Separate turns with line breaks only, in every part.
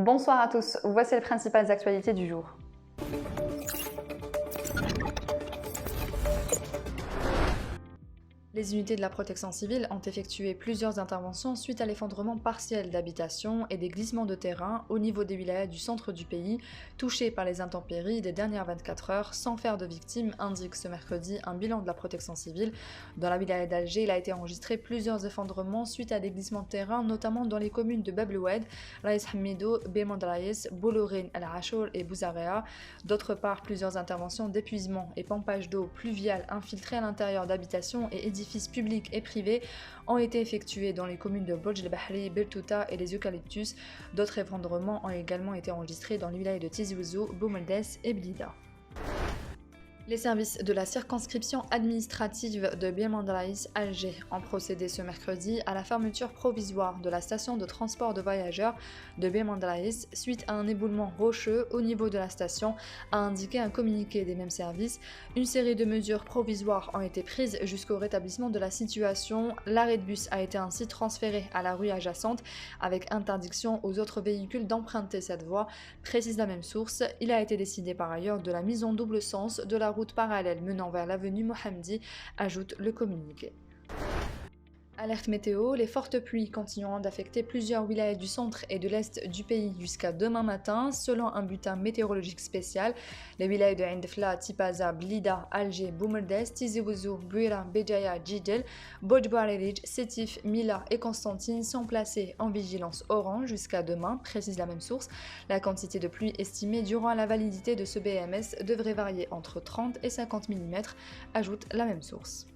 Bonsoir à tous, voici les principales actualités du jour. Les unités de la protection civile ont effectué plusieurs interventions suite à l'effondrement partiel d'habitations et des glissements de terrain au niveau des wilayas du centre du pays, touchés par les intempéries des dernières 24 heures sans faire de victimes, indique ce mercredi un bilan de la protection civile. Dans la wilaya d'Alger, il a été enregistré plusieurs effondrements suite à des glissements de terrain, notamment dans les communes de Bab el-Oued, Raïs Hamidou, Beirmond Raïs, Boulourine, El Achour et Bouzarea. D'autre part, plusieurs interventions d'épuisement et pompage d'eau pluviale infiltrées à l'intérieur d'habitations et édifices publics et privés ont été effectués dans les communes de Bodj el-Bahri, Beltouta et les Eucalyptus. D'autres effondrements ont également été enregistrés dans les wilayas de Tizi Ouzou, Boumeldes et Blida. Les services de la circonscription administrative de Beirmond Raïs Alger ont procédé ce mercredi à la fermeture provisoire de la station de transport de voyageurs de Beirmond Raïs suite à un éboulement rocheux au niveau de la station, a indiqué un communiqué des mêmes services. Une série de mesures provisoires ont été prises jusqu'au rétablissement de la situation. L'arrêt de bus a été ainsi transféré à la rue adjacente avec interdiction aux autres véhicules d'emprunter cette voie, précise la même source. Il a été décidé par ailleurs de la mise en double sens de la route parallèle menant vers l'avenue Mohamdi, ajoute le communiqué. Alerte météo, les fortes pluies continueront d'affecter plusieurs wilayas du centre et de l'est du pays jusqu'à demain matin, selon un bulletin météorologique spécial. Les wilayas de Indfla, Tipaza, Blida, Alger, Boumeldes, Tizi Ouzou, Bouira, Béjaïa, Djidel, Bodj Bouarerij, Sétif, Mila et Constantine sont placés en vigilance orange jusqu'à demain, précise la même source. La quantité de pluie estimée durant la validité de ce BMS devrait varier entre 30 et 50 mm, ajoute la même source.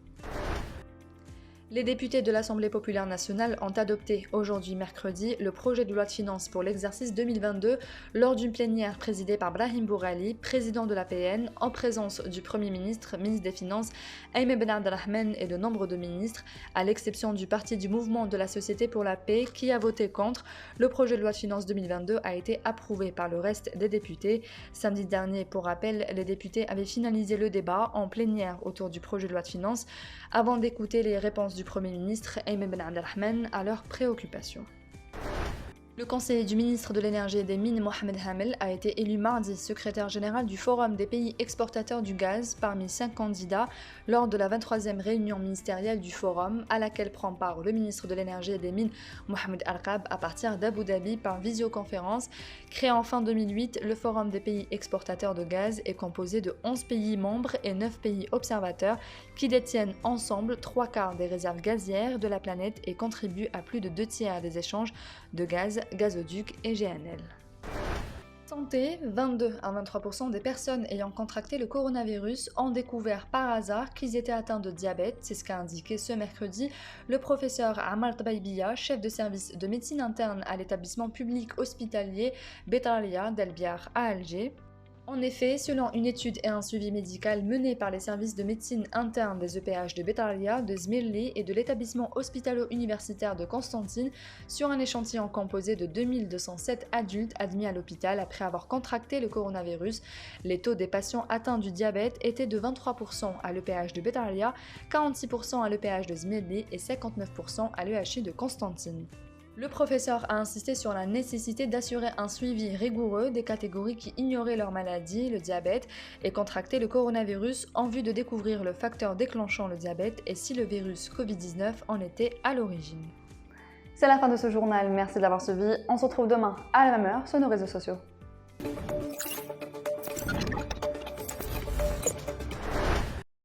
Les députés de l'Assemblée populaire nationale ont adopté aujourd'hui mercredi le projet de loi de finances pour l'exercice 2022 lors d'une plénière présidée par Brahim Bourali, président de l'APN, en présence du Premier ministre, ministre des Finances, Ayman Ben Abdelrahman et de nombre de ministres, à l'exception du Parti du Mouvement de la Société pour la Paix qui a voté contre. Le projet de loi de finances 2022 a été approuvé par le reste des députés. Samedi dernier, pour rappel, les députés avaient finalisé le débat en plénière autour du projet de loi de finances avant d'écouter les réponses du Premier ministre Ayman Ben Abdelrahman à leurs préoccupations. Le conseiller du ministre de l'Énergie et des Mines, Mohamed Hamel, a été élu mardi secrétaire général du Forum des pays exportateurs du gaz parmi 5 candidats lors de la 23e réunion ministérielle du Forum, à laquelle prend part le ministre de l'Énergie et des Mines, Mohamed Al-Qab, à partir d'Abu Dhabi par visioconférence. Créé en fin 2008, le Forum des pays exportateurs de gaz est composé de 11 pays membres et 9 pays observateurs qui détiennent ensemble 3/4 des réserves gazières de la planète et contribuent à plus de 2/3 des échanges de gaz, gazoducs et GNL. Santé, 22 à 23% des personnes ayant contracté le coronavirus ont découvert par hasard qu'ils étaient atteints de diabète, c'est ce qu'a indiqué ce mercredi le professeur Amar Tabaïbia, chef de service de médecine interne à l'établissement public hospitalier Betalia d'El Biar à Alger. En effet, selon une étude et un suivi médical menés par les services de médecine interne des EPH de Betalia, de Zmirli et de l'établissement hospitalo-universitaire de Constantine, sur un échantillon composé de 2207 adultes admis à l'hôpital après avoir contracté le coronavirus, les taux des patients atteints du diabète étaient de 23% à l'EPH de Betalia, 46% à l'EPH de Zmirli et 59% à l'EHU de Constantine. Le professeur a insisté sur la nécessité d'assurer un suivi rigoureux des catégories qui ignoraient leur maladie, le diabète, et contractaient le coronavirus en vue de découvrir le facteur déclenchant le diabète et si le virus Covid-19 en était à l'origine. C'est la fin de ce journal, merci de l'avoir suivi. On se retrouve demain à la même heure sur nos réseaux sociaux.